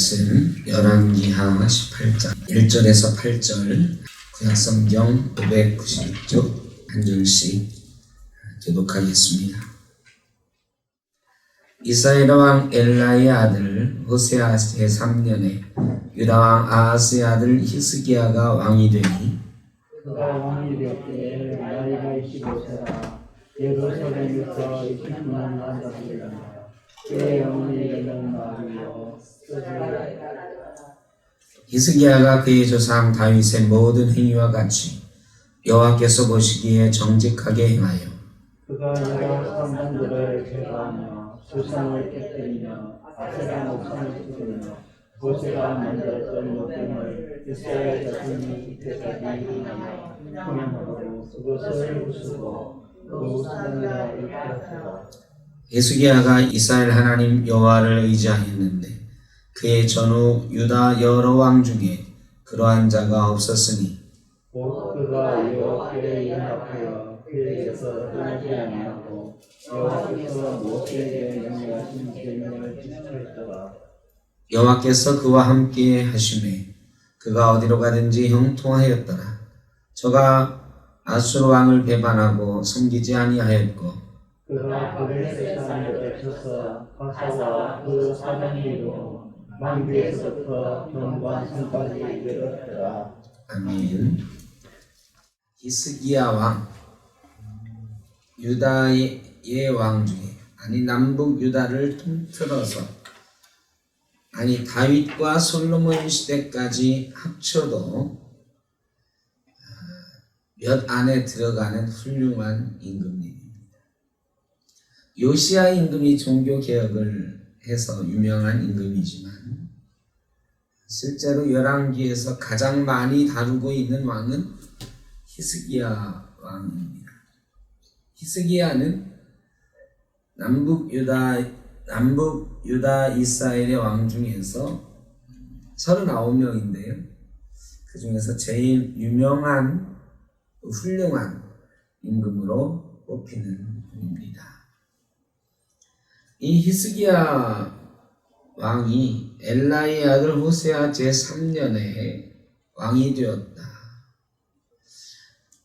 말씀 열왕기하 18장 1절에서 8절 구약성경 596쪽 한 줄씩 교독하겠습니다. 이스라엘 왕 엘라의 아들 호세아 제3년에 유다 왕 아하스의 아들 히스기야가 왕이 되니 그가 왕이 되었기에 나이가 25세라. 예루살렘에서 29년 앉았으리라. 그의 영혼이 이르는 날이요 히스기야가 그의 조상 다윗의 모든 행위와 같이 여호와께서 보시기에 정직하게 행하여 그가 유다 사람들을 제거하며 수상을 깨뜨리며 아세라 목상을 찢으며 모세가 만들었던 목금을 이스라엘 자손이 이때까지 행하며 분양하고 그것을 부수고 그 우상을 일으켰더라. 히스기야가 이스라엘 하나님 여호와를 의지하였는데 그의 전후 유다 여러 왕 중에 그러한 자가 없었으니 곧 그가 여호와께 연합하여 그에게서 떠나지 아니하고 여호와께서 모세에게 명령하신 계명을 지켰더라. 여호와께서 그와 함께 하심에 그가 어디로 가든지 형통하였더라. 저가 아수르 왕을 배반하고 섬기지 아니하였고 그가 블레셋 사람들을 쳐서 가사와 그 사방이로 만기에서부터 경관성까지 이르렀더라. 아멘. 히스기야 왕 유다의 왕 중에 남북 유다를 통틀어서 다윗과 솔로몬 시대까지 합쳐도 몇 안에 들어가는 훌륭한 임금님입니다. 요시야 임금이 종교 개혁을 해서 유명한 임금이지만 실제로 열왕기에서 가장 많이 다루고 있는 왕은 히스기야 왕입니다. 히스기야는 남북 유다 이스라엘의 왕 중에서 39명인데요. 그 중에서 제일 유명한 훌륭한 임금으로 뽑히는 분입니다. 이 히스기야 왕이 엘라의 아들 호세아 제3년에 왕이 되었다.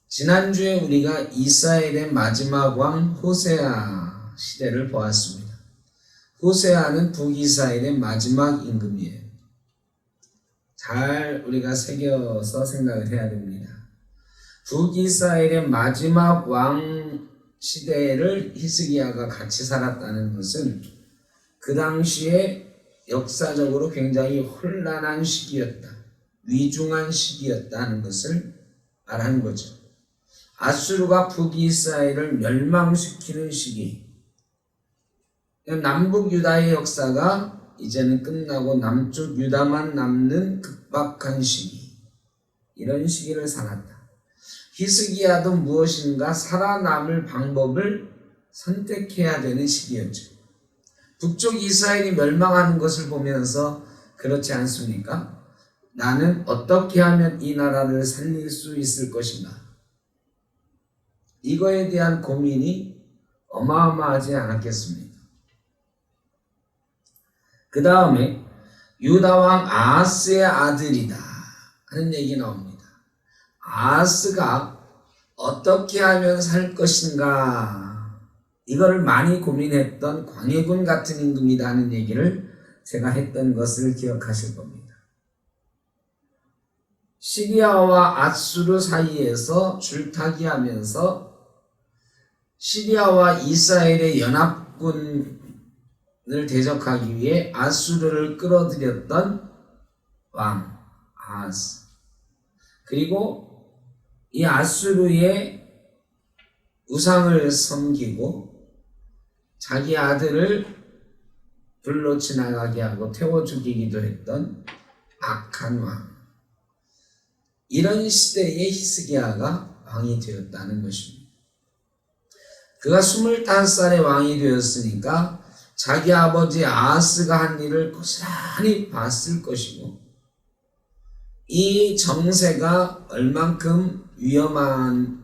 지난주에 우리가 이스라엘의 마지막 왕 호세아 시대를 보았습니다. 호세아는 북이스라엘의 마지막 임금이에요. 잘 우리가 새겨서 생각을 해야 됩니다. 북이스라엘의 마지막 왕 시대를 히스기야가 같이 살았다는 것은 그 당시에 역사적으로 굉장히 혼란한 시기였다. 위중한 시기였다는 것을 말하는 거죠. 아수르가 북이스라엘을 멸망시키는 시기. 남북 유다의 역사가 이제는 끝나고 남쪽 유다만 남는 급박한 시기. 이런 시기를 살았다. 히스기야도 무엇인가 살아남을 방법을 선택해야 되는 시기였죠. 북쪽 이스라엘이 멸망하는 것을 보면서 그렇지 않습니까? 나는 어떻게 하면 이 나라를 살릴 수 있을 것인가? 이거에 대한 고민이 어마어마하지 않았겠습니까? 그 다음에 유다 왕 아하스의 아들이다 하는 얘기 나옵니다. 아하스가 어떻게 하면 살 것인가 이거를 많이 고민했던 광해군 같은 임금이다 하는 얘기를 제가 했던 것을 기억하실 겁니다. 시리아와 아수르 사이에서 줄타기하면서 시리아와 이스라엘의 연합군을 대적하기 위해 아수르를 끌어들였던 왕 아하스, 그리고 이 아수르의 우상을 섬기고 자기 아들을 불로 지나가게 하고 태워 죽이기도 했던 악한 왕. 이런 시대에 히스기야가 왕이 되었다는 것입니다. 그가 25살에 왕이 되었으니까 자기 아버지 아하스가 한 일을 고스란히 봤을 것이고 이 정세가 얼만큼 위험한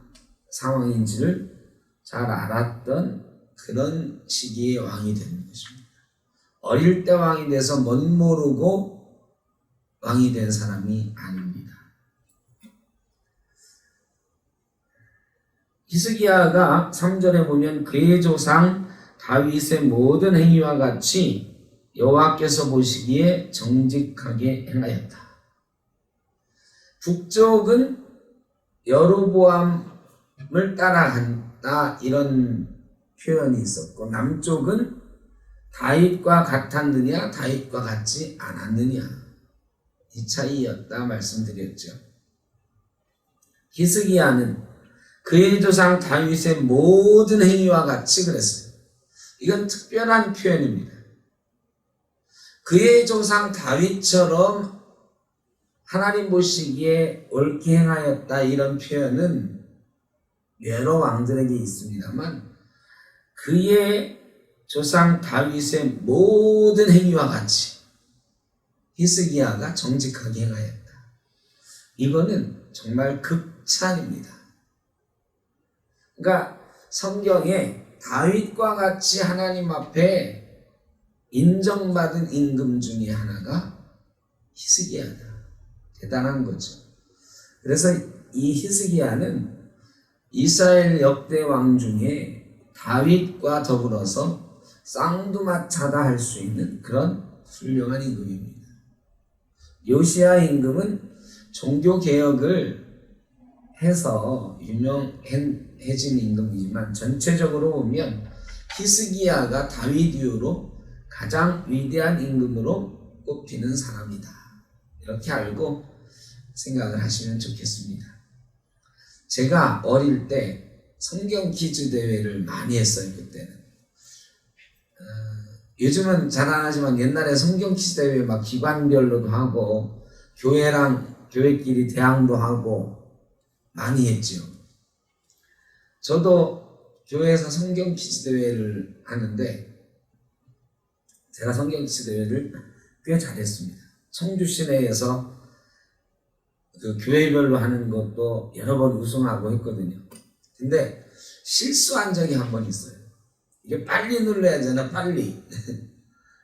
상황인지를 잘 알았던 그런 시기에 왕이 되는 것입니다. 어릴 때 왕이 돼서 멋 모르고 왕이 된 사람이 아닙니다. 히스기야가 3절에 보면 그의 조상 다윗의 모든 행위와 같이 여호와께서 보시기에 정직하게 행하였다. 북쪽은 여로보암을 따라간다 이런 표현이 있었고 남쪽은 다윗과 같았느냐 다윗과 같지 않았느냐 이 차이였다 말씀드렸죠. 히스기야는 그의 조상 다윗의 모든 행위와 같이 그랬어요. 이건 특별한 표현입니다. 그의 조상 다윗처럼 하나님 보시기에 옳게 행하였다 이런 표현은 여러 왕들에게 있습니다만 그의 조상 다윗의 모든 행위와 같이 히스기야가 정직하게 행하였다. 이거는 정말 극찬입니다. 그러니까 성경에 다윗과 같이 하나님 앞에 인정받은 임금 중에 하나가 히스기야다. 대단한 거죠. 그래서 이 히스기야는 이스라엘 역대 왕 중에 다윗과 더불어서 쌍두마차다 할 수 있는 그런 훌륭한 임금입니다. 요시야 임금은 종교개혁을 해서 유명해진 임금이지만 전체적으로 보면 히스기야가 다윗 이후로 가장 위대한 임금으로 꼽히는 사람이다. 이렇게 알고 생각을 하시면 좋겠습니다. 제가 어릴 때 성경 퀴즈 대회를 많이 했어요. 그때는. 요즘은 잘 안 하지만 옛날에 성경 퀴즈 대회 막 기관별로도 하고 교회끼리 대항도 하고 많이 했죠. 저도 교회에서 성경 퀴즈 대회를 하는데 제가 성경 퀴즈 대회를 꽤 잘했습니다. 청주 시내에서 그 교회별로 하는 것도 여러 번 우승하고 했거든요. 근데 실수한 적이 한 번 있어요. 이게 빨리 눌러야 되나 빨리.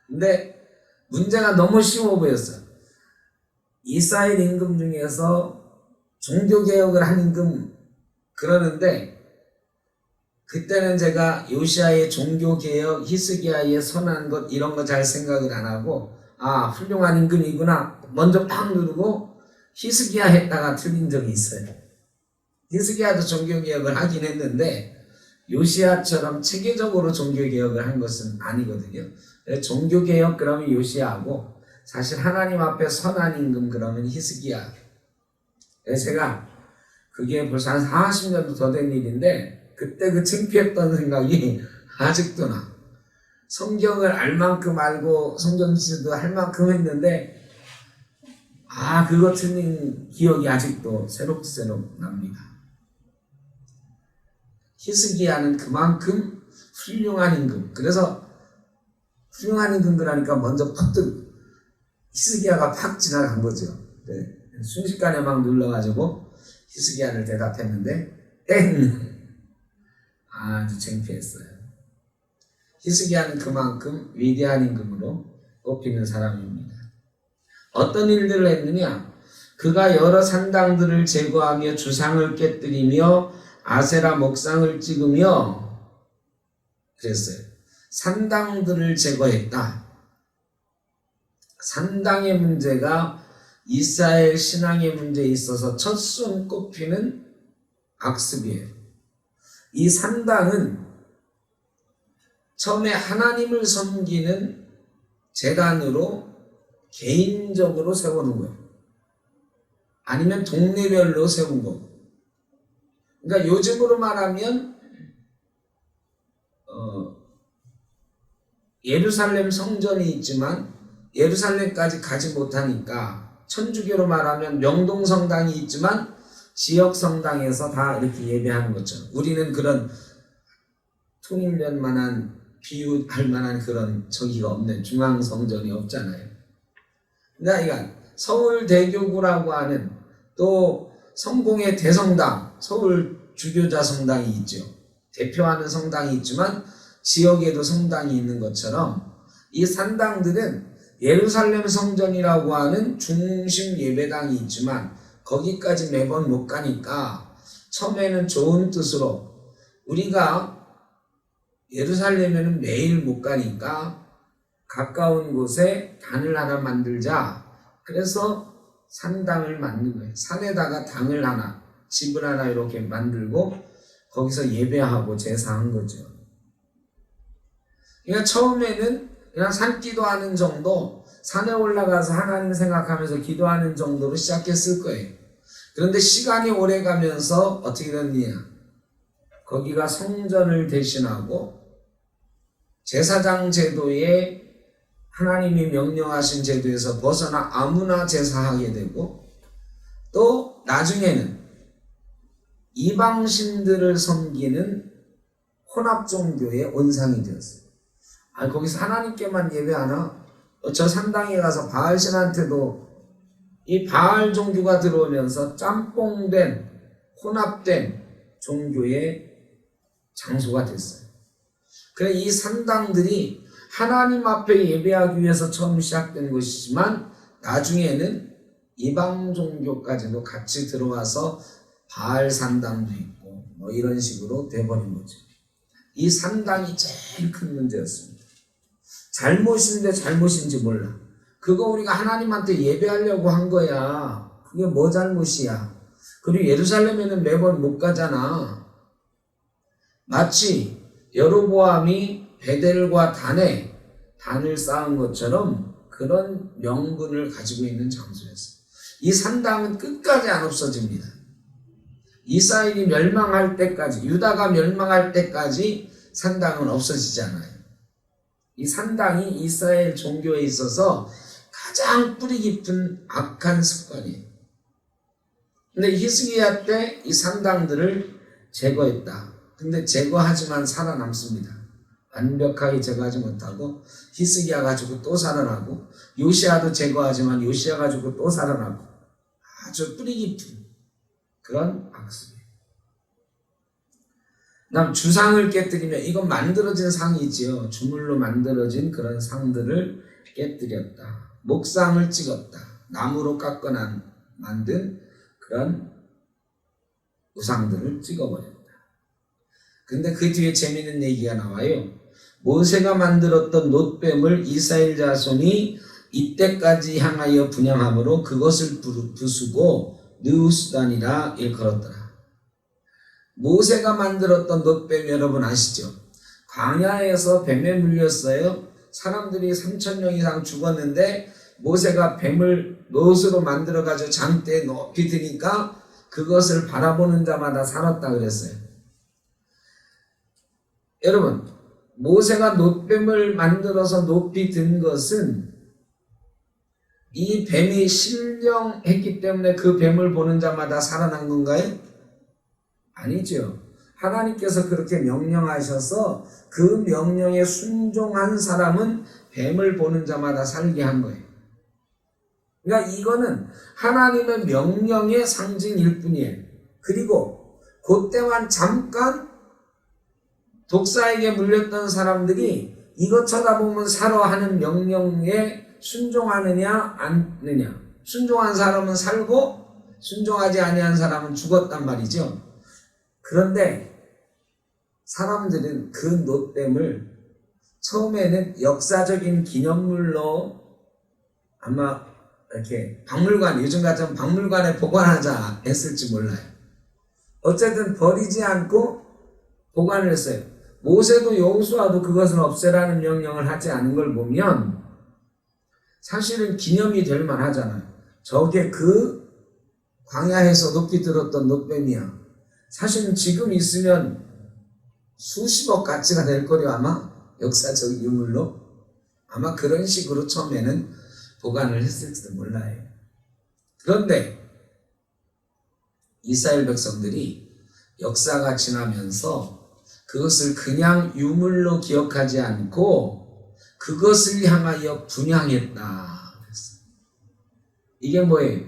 근데 문제가 너무 쉬워 보였어요. 이스라엘 임금 중에서 종교개혁을 한 임금 그러는데 그때는 제가 요시야의 종교개혁, 히스기야의 선한 것 이런 거 잘 생각을 안 하고 아 훌륭한 임금이구나 먼저 팍 누르고 히스기야 했다가 틀린 적이 있어요. 히스기야도 종교개혁을 하긴 했는데 요시야처럼 체계적으로 종교개혁을 한 것은 아니거든요. 종교개혁 그러면 요시야하고 사실 하나님 앞에 선한 임금 그러면 히스기야. 제가 그게 벌써 한 40년도 더 된 일인데 그때 그 창피했던 생각이 아직도 나. 성경을 알 만큼 알고 성경 퀴즈도 할 만큼 했는데 그거 틀린 기억이 아직도 새록새록 납니다. 히스기야는 그만큼 훌륭한 임금. 그래서 훌륭한 임금 그러니까 먼저 팍 히스기야가 팍 지나간 거죠. 네. 순식간에 막 눌러가지고 히스기야를 대답했는데 땡! 아주 창피했어요. 히스기야는 그만큼 위대한 임금으로 꼽히는 사람입니다. 어떤 일들을 했느냐? 그가 여러 산당들을 제거하며 주상을 깨뜨리며 아세라 목상을 찍으며 그랬어요. 산당들을 제거했다. 산당의 문제가 이스라엘 신앙의 문제에 있어서 첫 손 꼽히는 악습이에요. 이 산당은 처음에 하나님을 섬기는 제단으로 개인적으로 세우는 거예요. 아니면 동네별로 세운 거고. 그러니까 요즘으로 말하면 예루살렘 성전이 있지만 예루살렘까지 가지 못하니까 천주교로 말하면 명동성당이 있지만 지역성당에서 다 이렇게 예배하는 것처럼 우리는 그런 통일될 만한 비유할 만한 그런 저기가 없네. 중앙성전이 없잖아요. 그러니까 서울대교구라고 하는 또 성공의 대성당 서울 주교자 성당이 있죠. 대표하는 성당이 있지만 지역에도 성당이 있는 것처럼 이 산당들은 예루살렘 성전이라고 하는 중심 예배당이 있지만 거기까지 매번 못 가니까 처음에는 좋은 뜻으로 우리가 예루살렘에는 매일 못 가니까 가까운 곳에 단을 하나 만들자. 그래서 산당을 만든 거예요. 산에다가 당을 하나, 집을 하나 이렇게 만들고 거기서 예배하고 제사한 거죠. 그러니까 처음에는 그냥 산기도하는 정도, 산에 올라가서 하나님 생각하면서 기도하는 정도로 시작했을 거예요. 그런데 시간이 오래 가면서 어떻게 됐느냐? 거기가 성전을 대신하고 제사장 제도에 하나님이 명령하신 제도에서 벗어나 아무나 제사하게 되고 또 나중에는 이방신들을 섬기는 혼합종교의 원상이 되었어요. 거기서 하나님께만 예배하나? 저 산당에 가서 바알신한테도 이 바알 종교가 들어오면서 짬뽕된 혼합된 종교의 장소가 됐어요. 그래 이 산당들이 하나님 앞에 예배하기 위해서 처음 시작된 것이지만 나중에는 이방 종교까지도 같이 들어와서 바알 산당도 있고 뭐 이런 식으로 돼버린 거죠. 이 산당이 제일 큰 문제였습니다. 잘못인데 잘못인지 몰라. 그거 우리가 하나님한테 예배하려고 한 거야. 그게 뭐 잘못이야. 그리고 예루살렘에는 매번 못 가잖아. 마치 여로보암이 베델과 단을 쌓은 것처럼 그런 명분을 가지고 있는 장소였어요. 이 산당은 끝까지 안 없어집니다. 이스라엘이 멸망할 때까지, 유다가 멸망할 때까지 산당은 없어지지 않아요. 이 산당이 이스라엘 종교에 있어서 가장 뿌리 깊은 악한 습관이에요. 근데 히스기야 때 이 산당들을 제거했다. 근데 제거하지만 살아남습니다. 완벽하게 제거하지 못하고 히스기야 가지고 또 살아나고 요시야도 제거하지만 요시야 가지고 또 살아나고 아주 뿌리 깊은 그런 악습이에요. 그다음 주상을 깨뜨리면 이건 만들어진 상이지요. 주물로 만들어진 그런 상들을 깨뜨렸다. 목상을 찍었다. 나무로 깎아 만든 그런 우상들을 찍어버렸다. 근데 그 뒤에 재미있는 얘기가 나와요. 모세가 만들었던 놋뱀을 이스라엘 자손이 이때까지 향하여 분향함으로 그것을 부수고 느우수단이라 일컬었더라. 모세가 만들었던 놋뱀 여러분 아시죠? 광야에서 뱀에 물렸어요. 사람들이 3,000명 이상 죽었는데 모세가 뱀을 놋으로 만들어가지고 장대에 높이 드니까 그것을 바라보는 자마다 살았다 그랬어요. 여러분 모세가 놋뱀을 만들어서 높이 든 것은 이 뱀이 신령했기 때문에 그 뱀을 보는 자마다 살아난 건가요? 아니죠. 하나님께서 그렇게 명령하셔서 그 명령에 순종한 사람은 뱀을 보는 자마다 살게 한 거예요. 그러니까 이거는 하나님의 명령의 상징일 뿐이에요. 그리고 그때만 잠깐 독사에게 물렸던 사람들이 이것 쳐다보면 살아 하는 명령에 순종하느냐 않느냐. 순종한 사람은 살고 순종하지 아니한 사람은 죽었단 말이죠. 그런데 사람들은 그 놋뱀을 처음에는 역사적인 기념물로 아마 이렇게 박물관, 요즘 같은 박물관에 보관하자 했을지 몰라요. 어쨌든 버리지 않고 보관을 했어요. 모세도 여호수아도 그것을 없애라는 명령을 하지 않은 걸 보면 사실은 기념이 될 만하잖아요. 저게 그 광야에서 높이 들었던 놋뱀이야. 사실은 지금 있으면 수십억 가치가 될 거려 아마 역사적 유물로 아마 그런 식으로 처음에는 보관을 했을지도 몰라요. 그런데 이스라엘 백성들이 역사가 지나면서 그것을 그냥 유물로 기억하지 않고 그것을 향하여 분향했다. 이게 뭐예요?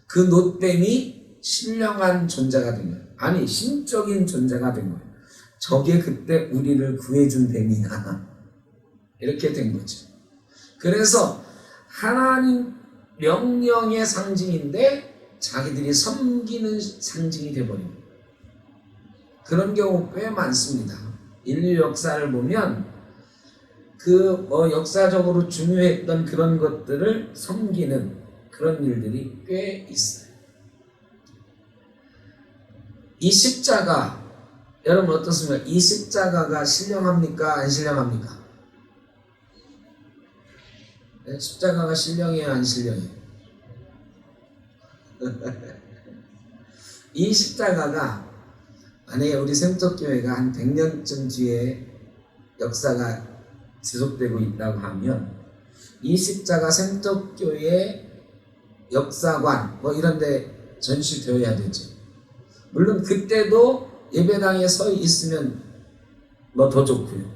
그 놋뱀이 신령한 존재가 된 거예요. 아니 신적인 존재가 된 거예요. 저게 그때 우리를 구해준 뱀이야. 이렇게 된 거죠. 그래서 하나님 명령의 상징인데 자기들이 섬기는 상징이 되어버립니다. 그런 경우 꽤 많습니다. 인류 역사를 보면 역사적으로 중요했던 그런 것들을 섬기는 그런 일들이 꽤 있어요. 이 십자가, 여러분 어떻습니까? 이 십자가가 신령합니까? 안 신령합니까? 네, 십자가가 신령해요? 안 신령해요? 이 십자가가 만약에 우리 생떡교회가 한 100년쯤 뒤에 역사가 지속되고 있다고 하면 이 십자가 생떡교회 역사관 이런 데 전시되어야 되죠. 물론 그때도 예배당에 서 있으면 더 좋고요.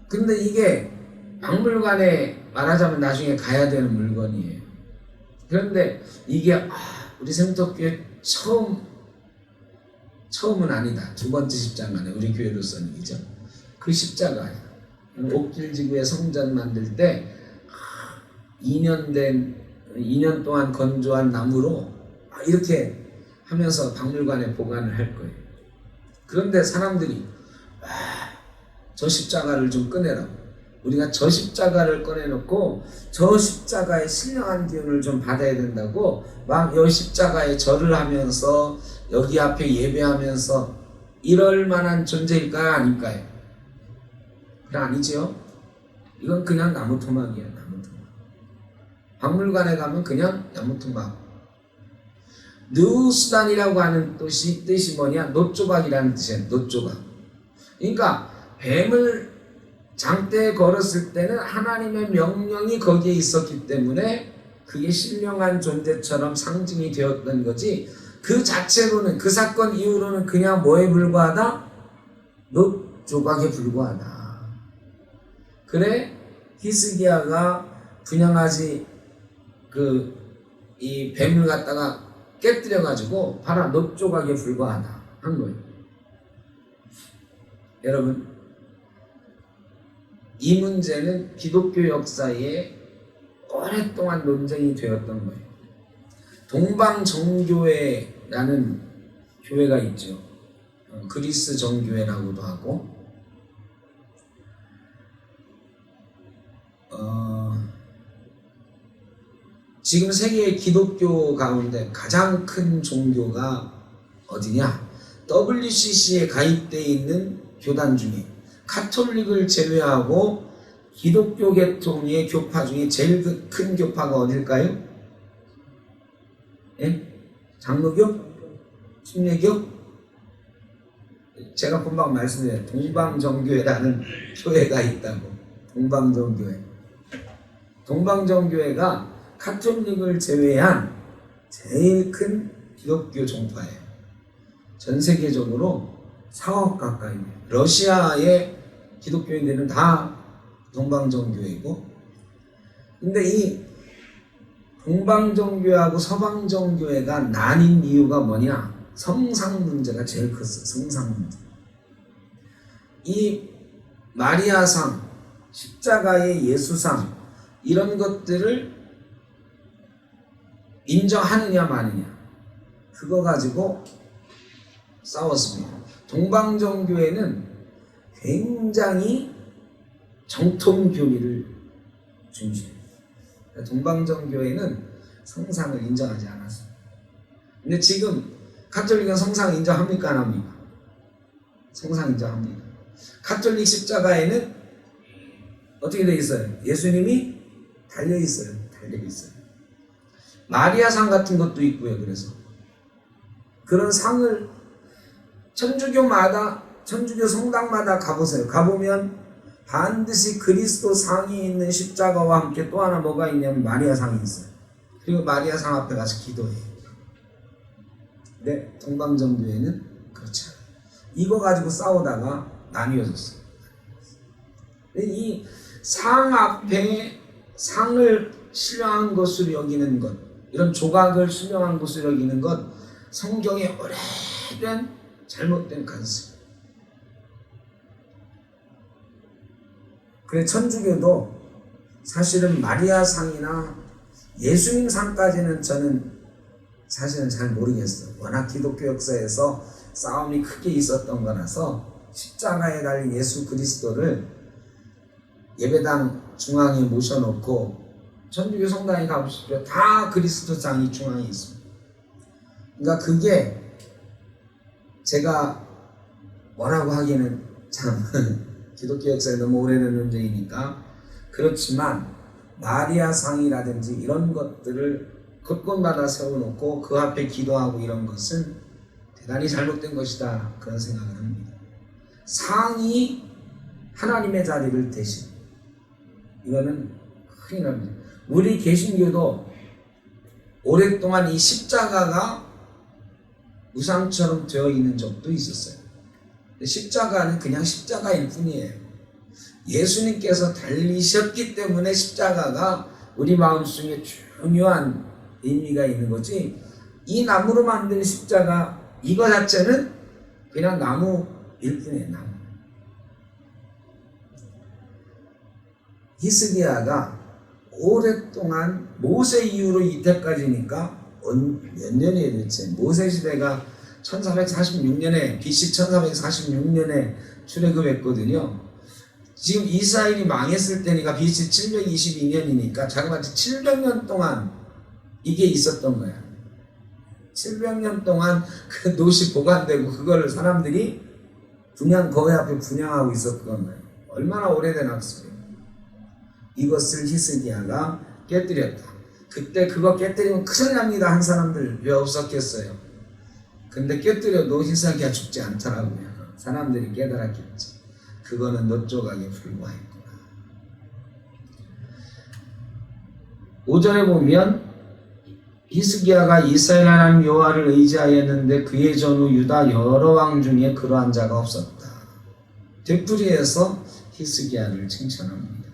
근데 이게 박물관에 말하자면 나중에 가야 되는 물건이에요. 그런데 이게 우리 생떡교회 처음은 아니다. 두 번째 십자가네. 우리 교회로서는 이죠. 그 십자가예요. 옥길지구에 성전 만들 때 2년 동안 건조한 나무로 이렇게 하면서 박물관에 보관을 할 거예요. 그런데 사람들이 저 십자가를 좀 꺼내라고. 우리가 저 십자가를 꺼내놓고 저 십자가의 신령한 기운을 좀 받아야 된다고 막 이 십자가에 절을 하면서 여기 앞에 예배하면서 이럴 만한 존재일까요? 아닐까요? 그건 아니죠. 이건 그냥 나무 토막이에요. 나무 토막. 박물관에 가면 그냥 나무 토막. 느수단이라고 하는 뜻이 뭐냐? 놋조각이라는 뜻이에요. 놋조각. 그러니까 뱀을 장대에 걸었을 때는 하나님의 명령이 거기에 있었기 때문에 그게 신령한 존재처럼 상징이 되었던 거지, 그 자체로는, 그 사건 이후로는 그냥 뭐에 불과하다? 놋조각에 불과하다. 그래 히스기야가 분양하지 이 뱀을 갖다가 깨뜨려 가지고 봐라, 놋조각에 불과하다 한 거예요. 여러분, 이 문제는 기독교 역사에 오랫동안 논쟁이 되었던 거예요. 동방정교회라는 교회가 있죠. 그리스 정교회라고도 하고, 지금 세계의 기독교 가운데 가장 큰 종교가 어디냐? WCC에 가입되어 있는 교단 중에 카톨릭을 제외하고 기독교 계통의 교파 중에 제일 큰 교파가 어딜까요? 예? 장로교? 침례교? 제가 금방 말씀드려요. 동방정교회라는 교회가 있다고. 동방정교회. 동방정교회가 카톨릭을 제외한 제일 큰 기독교 종파예요. 전 세계적으로 4억 가까이. 러시아의 기독교인들은 다 동방정교회고, 근데 이 동방정교회하고 서방정교회가 나뉜 이유가 뭐냐? 성상 문제가 제일 컸어요. 성상 문제. 이 마리아상, 십자가의 예수상, 이런 것들을 인정하느냐 마느냐, 그거 가지고 싸웠습니다. 동방정교회는 굉장히 정통교리를 중시해요. 동방정교회는 성상을 인정하지 않았어요. 근데 지금 카톨릭은 성상 인정합니까? 안 합니까? 성상 인정합니다. 카톨릭 십자가에는 어떻게 되어 있어요? 예수님이 달려 있어요. 달려 있어요. 마리아상 같은 것도 있고요. 그래서 그런 상을 천주교 성당마다 가보세요. 가보면 반드시 그리스도 상이 있는 십자가와 함께 또 하나 뭐가 있냐면 마리아상이 있어요. 그리고 마리아상 앞에 가서 기도해요. 근데 동방정교회는 그렇지 않아요. 이거 가지고 싸우다가 나뉘어졌어요. 이 상 앞에 상을 신령한 것으로 여기는 것, 이런 조각을 신령한 것으로 여기는 것, 성경의 오래된 잘못된 관습. 그래 천주교도 사실은 마리아 상이나 예수님 상까지는 저는 사실은 잘 모르겠어요. 워낙 기독교 역사에서 싸움이 크게 있었던 거라서 십자가에 달린 예수 그리스도를 예배당 중앙에 모셔놓고 천주교 성당에 가보십시오. 다 그리스도장이 중앙에 있습니다. 그러니까 그게 제가 뭐라고 하기는 참 기독교 역사에 너무 오래된 문제이니까 그렇지만 마리아 상이라든지 이런 것들을 곳곳마다 세워놓고 그 앞에 기도하고 이런 것은 대단히 잘못된 것이다 그런 생각을 합니다. 상이 하나님의 자리를 대신 이거는 큰일 납니다. 우리 개신교도 오랫동안 이 십자가가 우상처럼 되어 있는 적도 있었어요. 십자가는 그냥 십자가일 뿐이에요. 예수님께서 달리셨기 때문에 십자가가 우리 마음속에 중요한 의미가 있는 거지, 이 나무로 만든 십자가 이거 자체는 그냥 나무일 뿐이에요. 나무. 히스기야가 오랫동안 모세 이후로 이때까지니까 몇 년이에요 도대체. 모세 시대가 1446년에 BC 1446년에 출애굽했거든요. 지금 이스라엘이 망했을 때니까 BC 722년이니까 자그마치 700년 동안 이게 있었던 거야. 700년 동안 그 노시 보관되고 그거를 사람들이 분양 거회 앞에 분양하고 있었던 거예요. 얼마나 오래된 학습이에요. 이것을 히스기야가 깨뜨렸다. 그때 그거 깨뜨리면 큰일 납니다 한 사람들 왜 없었겠어요. 근데 깨뜨려도 히스기야 죽지 않더라고요. 사람들이 깨달았겠지. 그거는 너 조각에 불과했구나. 5절에 보면 히스기야가 이스라엘 하나님 여호와를 의지하였는데 그의 전후 유다 여러 왕 중에 그러한 자가 없었다. 되풀이해서 히스기야를 칭찬합니다.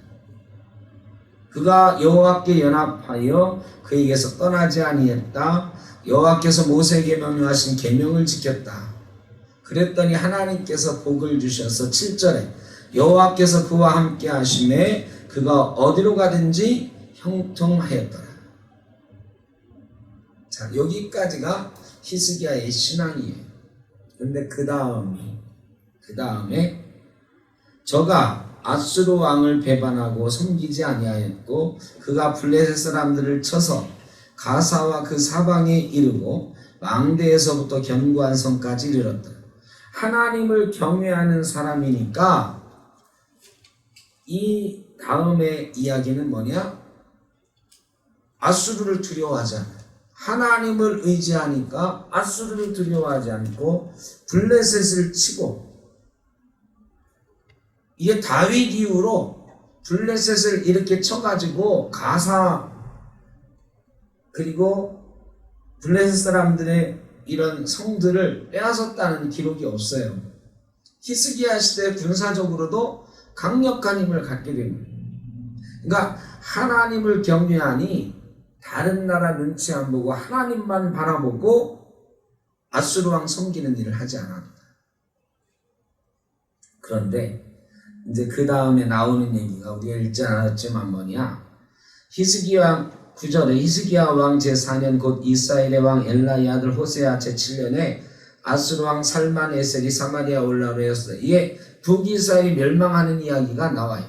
그가 여호와께 연합하여 그에게서 떠나지 아니했다. 여호와께서 모세에게 명령하신 계명을 지켰다. 그랬더니 하나님께서 복을 주셔서 7절에 여호와께서 그와 함께 하심에 그가 어디로 가든지 형통하였더라. 자, 여기까지가 히스기야의 신앙이에요. 근데 그 다음에 저가 아수르 왕을 배반하고 섬기지 아니하였고 그가 블레셋 사람들을 쳐서 가사와 그 사방에 이르고 망대에서부터 견고한 성까지 이르렀다. 하나님을 경외하는 사람이니까 이 다음의 이야기는 뭐냐? 아수르를 두려워하지 않아요. 하나님을 의지하니까 아수르를 두려워하지 않고 블레셋을 치고, 이게 다윗 이후로 블레셋을 이렇게 쳐가지고 가사 그리고 블레셋 사람들의 이런 성들을 빼앗았다는 기록이 없어요. 히스기야 시대 군사적으로도 강력한 힘을 갖게 됩니다. 그러니까 하나님을 경외하니 다른 나라 눈치 안 보고 하나님만 바라보고 아수르 왕 섬기는 일을 하지 않았다. 그런데 이제 그 다음에 나오는 얘기가 우리가 읽지 않았지만 뭐냐? 히스기야 9절에 히스기야 왕 제4년 곧 이스라엘의 왕 엘라의 아들 호세아 제7년에 아수르 왕 살만에셀이 사마리아 올라오였어요. 이게 북이스라엘이 멸망하는 이야기가 나와요.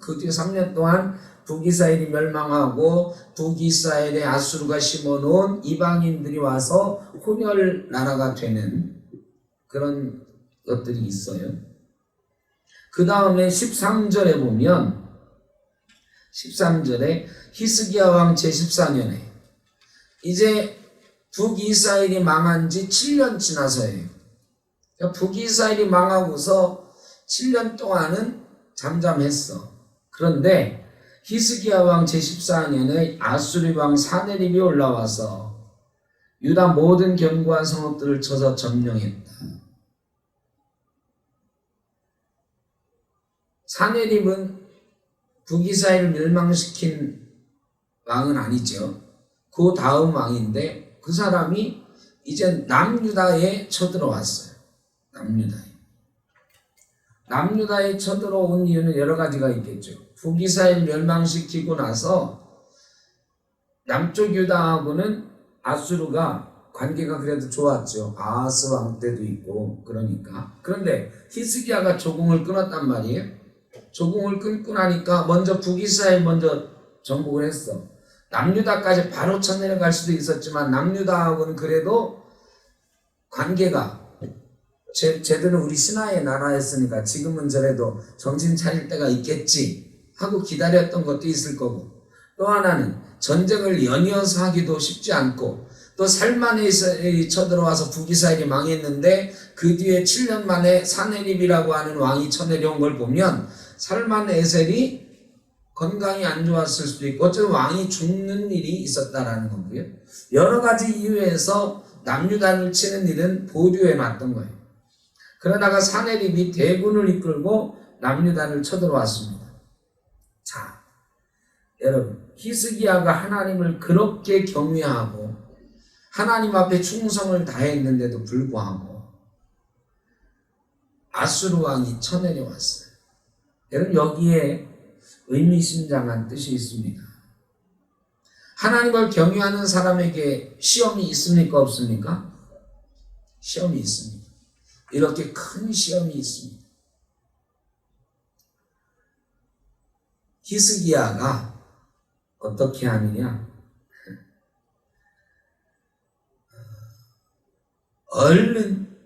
그 뒤에 3년 동안 북이스라엘이 멸망하고 북이스라엘에 아수르가 심어놓은 이방인들이 와서 혼혈 나라가 되는 그런 것들이 있어요. 그 다음에 13절에 보면 13절에 히스기야 왕 제14년에 이제 북이스라엘이 망한 지 7년 지나서예요. 그러니까 북이스라엘이 망하고서 7년 동안은 잠잠했어. 그런데 히스기야 왕 제14년에 아수르 왕 사네립이 올라와서 유다 모든 견고한 성읍들을 쳐서 점령했다. 사네립은 북이스라엘을 멸망시킨 왕은 아니죠. 그 다음 왕인데 그 사람이 이제 남유다에 쳐들어왔어요. 남유다에 쳐들어온 이유는 여러 가지가 있겠죠. 북이스라엘 멸망시키고 나서 남쪽 유다하고는 아수르가 관계가 그래도 좋았죠. 아하스 왕 때도 있고 그러니까. 그런데 히스기야가 조공을 끊었단 말이에요. 조공을 끊고 나니까 먼저 북이스라엘 먼저 정복을 했어. 남유다까지 바로 쳐내려갈 수도 있었지만 남유다하고는 그래도 관계가 쟤들은 우리 신하의 나라였으니까 지금은 저래도 정신 차릴 때가 있겠지 하고 기다렸던 것도 있을 거고, 또 하나는 전쟁을 연이어서 하기도 쉽지 않고, 또 살만에서 쳐들어와서 북이스라엘이 망했는데 그 뒤에 7년 만에 사네립이라고 하는 왕이 쳐내려온 걸 보면 살만에셀이 건강이 안 좋았을 수도 있고 어쩌면 왕이 죽는 일이 있었다라는 거고요. 여러 가지 이유에서 남유다를 치는 일은 보류해 놨던 거예요. 그러다가 사네립이 대군을 이끌고 남유다를 쳐들어왔습니다. 자, 여러분, 히스기야가 하나님을 그렇게 경외하고 하나님 앞에 충성을 다했는데도 불구하고 아수르 왕이 쳐내려왔어요. 여러분, 여기에 의미심장한 뜻이 있습니다. 하나님을 경외하는 사람에게 시험이 있습니까? 없습니까? 시험이 있습니다. 이렇게 큰 시험이 있습니다. 히스기야가 어떻게 하느냐? 얼른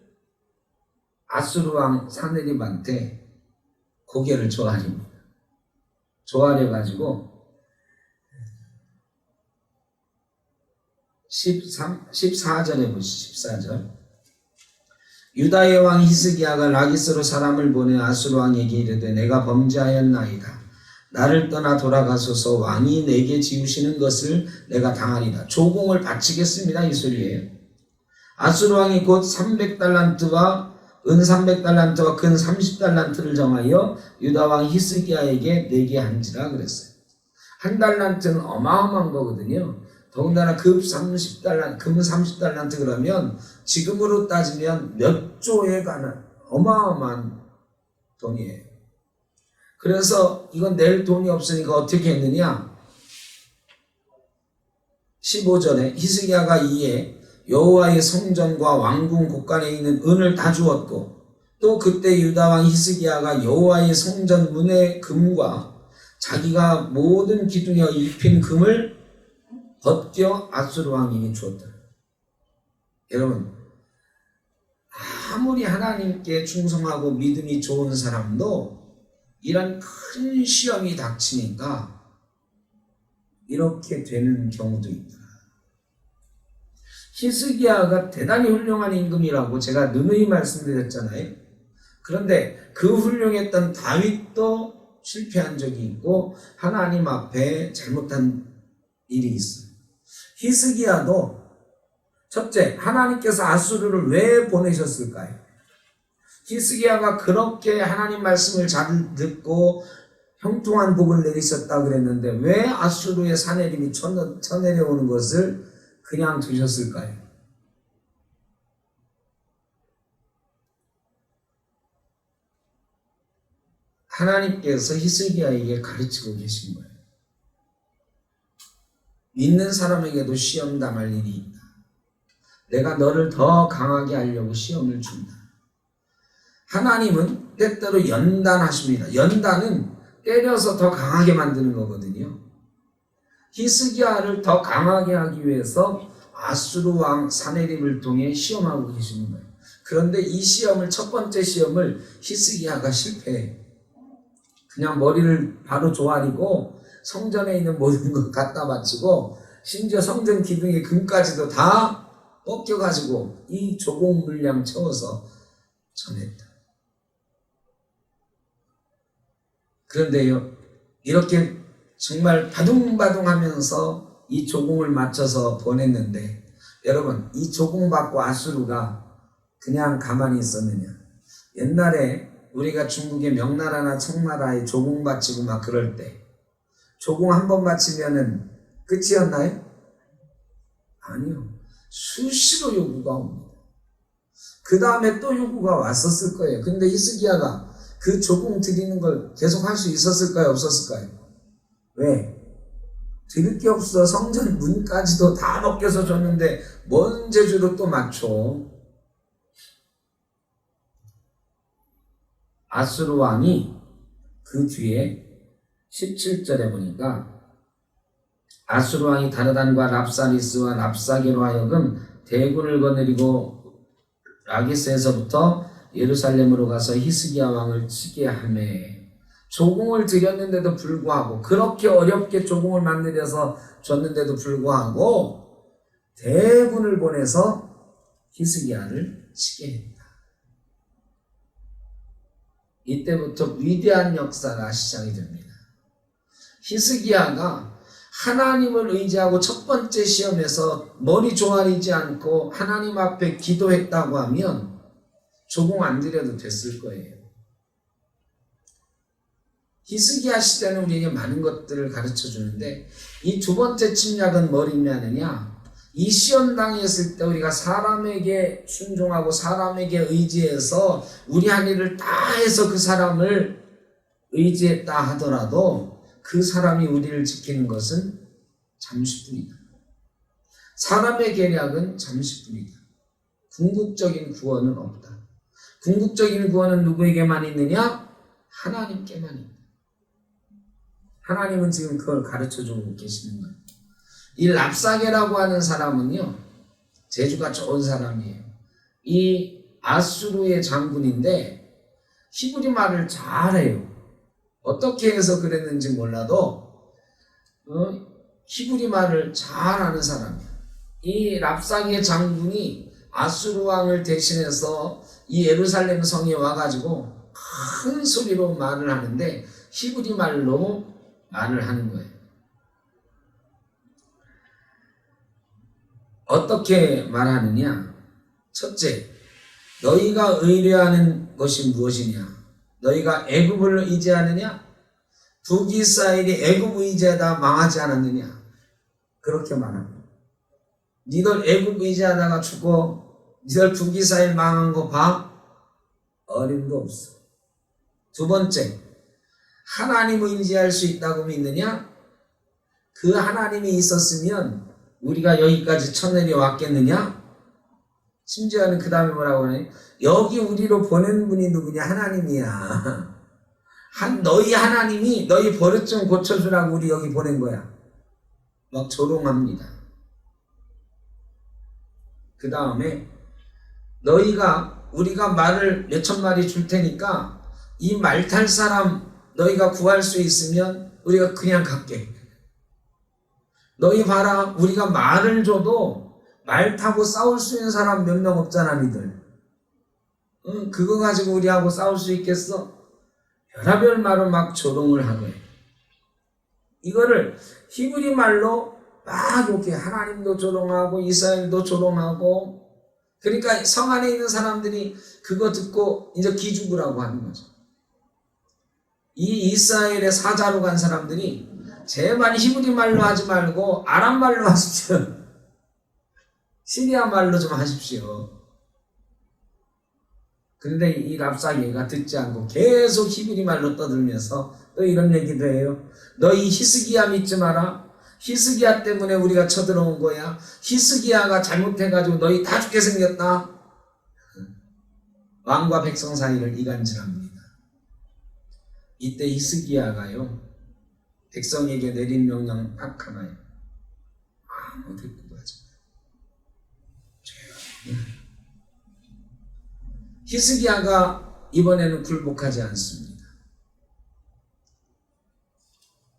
아수르 왕 사네립한테 고개를 조아립니다. 조아려가지고 14절에 보시죠. 14절. 유다의 왕 히스기야가 라기스로 사람을 보내 아수르 왕에게 이르되 내가 범죄하였나이다. 나를 떠나 돌아가소서. 왕이 내게 지우시는 것을 내가 당하리라. 조공을 바치겠습니다. 이 소리예요. 아수르 왕이 곧 300달란트와 은 300달란트와 근 30달란트를 정하여 유다 왕 히스기야에게 내게 한지라 그랬어요. 한 달란트는 어마어마한 거거든요. 더군다나 금 30달란트 그러면 지금으로 따지면 몇 조에 가는 어마어마한 돈이에요. 그래서 이건 낼 돈이 없으니까 어떻게 했느냐? 15절에 히스기야가 이에 여호와의 성전과 왕궁 곳간에 있는 은을 다 주었고, 또 그때 유다 왕 히스기야가 여호와의 성전 문의 금과 자기가 모든 기둥에 입힌 금을 벗겨 아수르 왕에게 주었다. 여러분, 아무리 하나님께 충성하고 믿음이 좋은 사람도 이런 큰 시험이 닥치니까 이렇게 되는 경우도 있다. 히스기야가 대단히 훌륭한 임금이라고 제가 누누이 말씀드렸잖아요. 그런데 그 훌륭했던 다윗도 실패한 적이 있고 하나님 앞에 잘못한 일이 있어요. 히스기야도 첫째, 하나님께서 아수르를 왜 보내셨을까요? 히스기야가 그렇게 하나님 말씀을 잘 듣고 형통한 복을 내리셨다 그랬는데 왜 아수르의 사내림이 쳐내려오는 것을 그냥 두셨을까요? 하나님께서 히스기야에게 가르치고 계신 거예요. 믿는 사람에게도 시험 당할 일이 있다. 내가 너를 더 강하게 하려고 시험을 준다. 하나님은 때때로 연단하십니다. 연단은 때려서 더 강하게 만드는 거거든요. 히스기야를 더 강하게 하기 위해서 아수르 왕 사네립을 통해 시험하고 계시는 거예요. 그런데 이 시험을, 첫 번째 시험을 히스기야가 실패해. 그냥 머리를 바로 조아리고 성전에 있는 모든 것 갖다 바치고 심지어 성전 기둥의 금까지도 다 벗겨가지고 이 조공 물량 채워서 전했다. 그런데요, 이렇게 정말 바둥바둥하면서 이 조공을 맞춰서 보냈는데, 여러분, 이 조공 받고 아수르가 그냥 가만히 있었느냐? 옛날에 우리가 중국의 명나라나 청나라에 조공 바치고 막 그럴 때 조공 한 번 바치면은 끝이었나요? 아니요. 수시로 요구가 옵니다. 그 다음에 또 요구가 왔었을 거예요. 근데 히스기야가 그 조공 드리는 걸 계속 할 수 있었을까요? 없었을까요? 왜? 드릴 게 없어. 성전 문까지도 다 벗겨서 줬는데 뭔 재주로 또 맞춰? 아수르 왕이 그 뒤에 17절에 보니까 아수르 왕이 다르단과 랍사리스와 랍사게로 하여금 대군을 거느리고 라기스에서부터 예루살렘으로 가서 히스기야 왕을 치게 하매, 조공을 드렸는데도 불구하고, 그렇게 어렵게 조공을 만들어서 줬는데도 불구하고 대군을 보내서 히스기야를 치게 했다. 이때부터 위대한 역사가 시작이 됩니다. 히스기야가 하나님을 의지하고 첫 번째 시험에서 머리 조아리지 않고 하나님 앞에 기도했다고 하면 조공 안 드려도 됐을 거예요. 히스기야 시대는 우리에게 많은 것들을 가르쳐 주는데, 이 두 번째 침략은 뭘 의미하느냐? 이 시험 당했을 때 우리가 사람에게 순종하고 사람에게 의지해서 우리 할 일을 다 해서 그 사람을 의지했다 하더라도 그 사람이 우리를 지키는 것은 잠시뿐이다. 사람의 계략은 잠시뿐이다. 궁극적인 구원은 없다. 궁극적인 구원은 누구에게만 있느냐? 하나님께만 있다. 하나님은 지금 그걸 가르쳐주고 계시는 거예요. 이 랍사게라고 하는 사람은요, 재주가 좋은 사람이에요. 이 아수르의 장군인데 히브리 말을 잘해요. 어떻게 해서 그랬는지 몰라도 히브리 말을 잘하는 사람이에요. 이 랍사게 장군이 아수르 왕을 대신해서 이 예루살렘 성에 와가지고 큰 소리로 말을 하는데 히브리 말로 말을 하는 거예요. 어떻게 말하느냐? 첫째, 너희가 의뢰하는 것이 무엇이냐? 너희가 애굽을 의지하느냐? 북이스라엘이 애굽 의지하다 망하지 않았느냐? 그렇게 말합니다. 니들 애굽 의지하다가 죽고 니들 북이스라엘 망한 거 봐? 어림도 없어. 두 번째, 하나님을 의지할 수 있다고 믿느냐? 그 하나님이 있었으면 우리가 여기까지 쳐내려 왔겠느냐? 심지어는 그 다음에 뭐라고 하냐? 여기 우리로 보낸 분이 누구냐? 하나님이야. 너희 하나님이 너희 버릇 좀 고쳐주라고 우리 여기 보낸 거야. 막 조롱합니다. 그 다음에 우리가 말을 몇천 마리 줄 테니까 이 말 탈 사람 너희가 구할 수 있으면 우리가 그냥 갈게. 너희 봐라, 우리가 말을 줘도 말 타고 싸울 수 있는 사람 몇 명 없잖아, 니들. 그거 가지고 우리하고 싸울 수 있겠어? 별의별 말로 막 조롱을 하고 해. 이거를 히브리 말로 막 이렇게 하나님도 조롱하고 이스라엘도 조롱하고, 그러니까 성 안에 있는 사람들이 그거 듣고 이제 기죽으라고 하는 거죠. 이 이스라엘의 사자로 간 사람들이 제발 히브리 말로 하지 말고 아람 말로 하십시오. 시리아 말로 좀 하십시오. 그런데 이 랍사게가 듣지 않고 계속 히브리 말로 떠들면서 또 이런 얘기도 해요. 너희 히스기야 믿지 마라. 히스기야 때문에 우리가 쳐들어온 거야. 히스기야가 잘못해가지고 너희 다 죽게 생겼다. 왕과 백성 사이를 이간질합니다. 이때 히스기야가요, 백성에게 내린 명령 딱 하나예요. 아무 대꾸도 하지 마요. 히스기야가 이번에는 굴복하지 않습니다.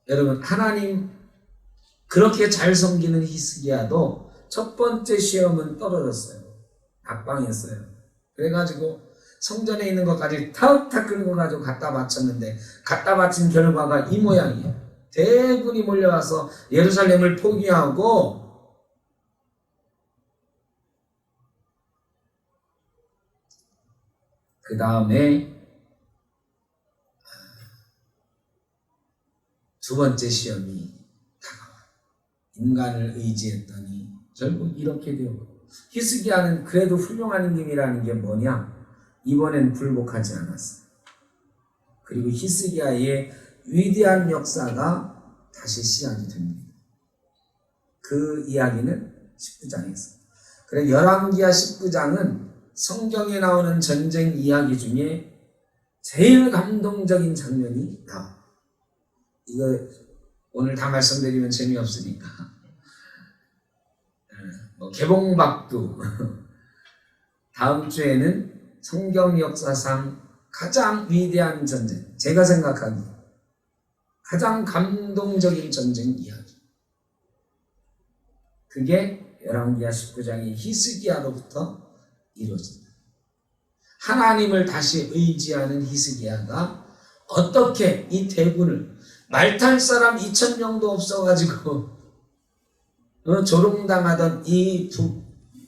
여러분, 하나님 그렇게 잘 섬기는 히스기야도 첫 번째 시험은 떨어졌어요. 낙방했어요. 그래가지고 성전에 있는 것까지 탁탁 끌고 가지고 갖다 바쳤는데, 갖다 바친 결과가 이 모양이에요. 대군이 몰려와서 예루살렘을 포기하고 그 다음에 두 번째 시험이 다가와. 인간을 의지했더니 결국 이렇게 되고, 히스기야는 그래도 훌륭한 임금이라는 게 뭐냐? 이번엔 굴복하지 않았어요. 그리고 히스기야의 위대한 역사가 다시 시작이 됩니다. 그 이야기는 19장에서. 그래 열왕기하 19장은 성경에 나오는 전쟁 이야기 중에 제일 감동적인 장면이 나와. 이거 오늘 다 말씀드리면 재미없으니까 개봉박두 다음 주에는 성경 역사상 가장 위대한 전쟁, 제가 생각하기에 가장 감동적인 전쟁 이야기, 그게 열왕기하 19장의 히스기야로부터 이루어진다. 하나님을 다시 의지하는 히스기야가 어떻게 이 대군을, 말 탈 사람 2,000명도 없어가지고 조롱당하던 이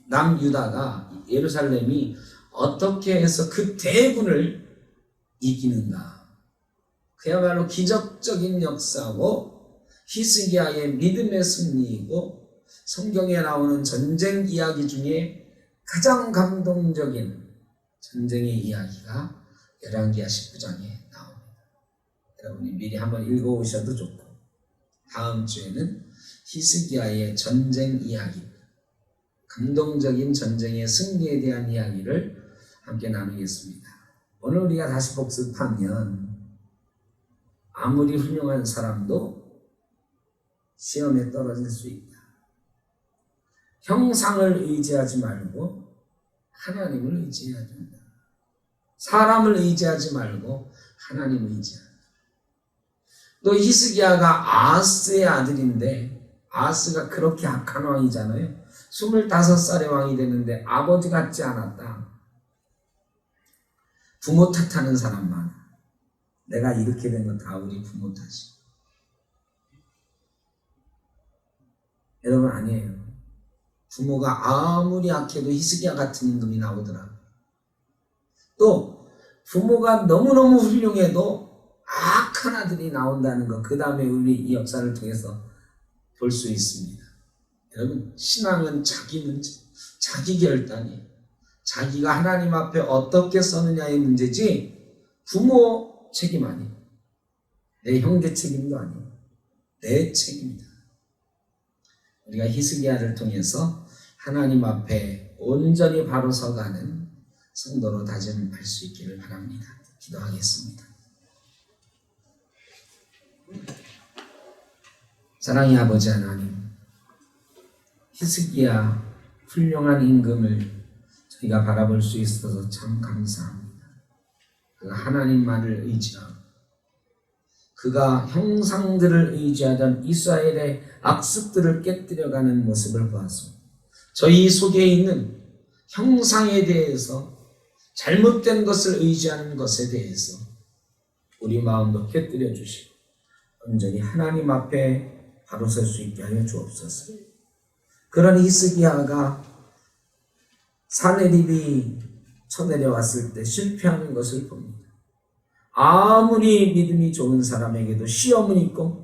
남유다가, 예루살렘이 어떻게 해서 그 대군을 이기는가. 그야말로 기적적인 역사고 히스기야의 믿음의 승리이고 성경에 나오는 전쟁 이야기 중에 가장 감동적인 전쟁의 이야기가 열왕기하 19장에 나옵니다. 여러분이 미리 한번 읽어오셔도 좋고, 다음 주에는 히스기야의 전쟁 이야기, 감동적인 전쟁의 승리에 대한 이야기를 함께 나누겠습니다. 오늘 우리가 다시 복습하면 아무리 훌륭한 사람도 시험에 떨어질 수 있다. 형상을 의지하지 말고 하나님을 의지해야 된다. 사람을 의지하지 말고 하나님을 의지하라. 또 히스기야가 아하스의 아들인데, 아하스가 그렇게 악한 왕이잖아요. 25살의 왕이 되는데 아버지 같지 않았다. 부모 탓하는 사람 많아. 내가 이렇게 된 건 다 우리 부모 탓이. 여러분, 아니에요. 부모가 아무리 악해도 히스기야 같은 임금이 나오더라. 또 부모가 너무너무 훌륭해도 악한 아들이 나온다는 것, 그 다음에 우리 이 역사를 통해서 볼 수 있습니다. 여러분, 신앙은 자기 문제, 자기 결단이에요. 자기가 하나님 앞에 어떻게 서느냐의 문제지 부모 책임 아니에요. 내 형제 책임도 아니에요. 내 책임이다. 우리가 히스기야를 통해서 하나님 앞에 온전히 바로 서가는 성도로 다짐할 수 있기를 바랍니다. 기도하겠습니다. 사랑의 아버지 하나님, 히스기야 훌륭한 임금을 저희가 바라볼 수 있어서 참 감사합니다. 그가 하나님만을 의지하고 그가 형상들을 의지하던 이스라엘의 악습들을 깨뜨려가는 모습을 보았습니다. 저희 속에 있는 형상에 대해서, 잘못된 것을 의지하는 것에 대해서 우리 마음도 깨뜨려 주시고 온전히 하나님 앞에 바로 설 수 있게 하여 주옵소서. 그런 히스기야가 사내립이 쳐내려왔을 때 실패하는 것을 봅니다. 아무리 믿음이 좋은 사람에게도 시험은 있고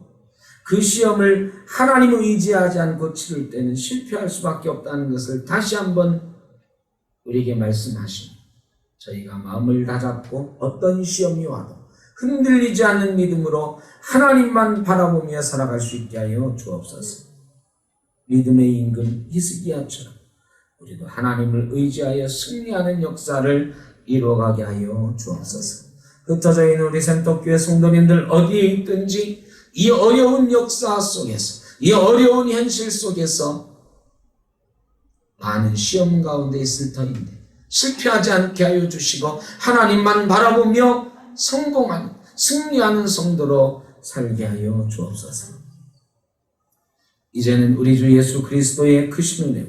그 시험을 하나님을 의지하지 않고 치를 때는 실패할 수밖에 없다는 것을 다시 한번 우리에게 말씀하시니 저희가 마음을 다잡고 어떤 시험이 와도 흔들리지 않는 믿음으로 하나님만 바라보며 살아갈 수 있게 하여 주옵소서. 믿음의 임금 히스기야처럼 우리도 하나님을 의지하여 승리하는 역사를 이루어가게 하여 주옵소서. 흩어져 있는 우리 센터교회 성도님들 어디에 있든지 이 어려운 역사 속에서, 이 어려운 현실 속에서 많은 시험 가운데 있을 터인데 실패하지 않게 하여 주시고 하나님만 바라보며 성공하는, 승리하는 성도로 살게 하여 주옵소서. 이제는 우리 주 예수 그리스도의 크신 은혜와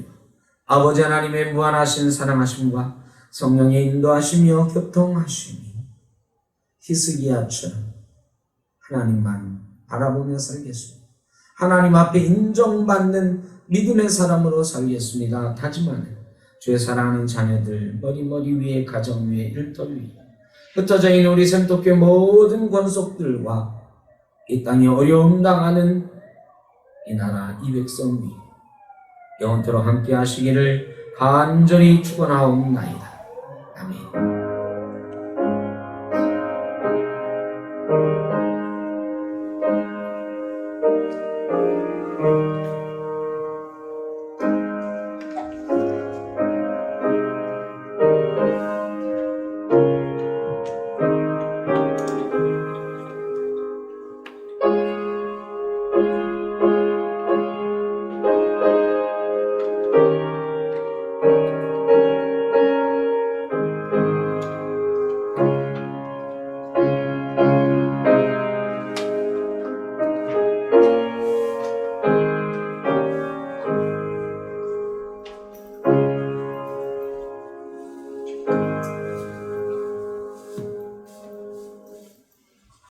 아버지 하나님의 무한하신 사랑하심과 성령의 인도하시며 교통하심이 히스기야처럼 하나님만 바라보며 살겠습니다. 하나님 앞에 인정받는 믿음의 사람으로 살겠습니다. 다짐하는 주의 사랑하는 자녀들, 머리 위에, 가정 위에, 일터 위에 흩어져 있는 우리 샘토교회 모든 권속들과 이 땅에 어려움 당하는 이 나라 이 백성 위에 영원토록 함께 하시기를 간절히 축원하옵나이다.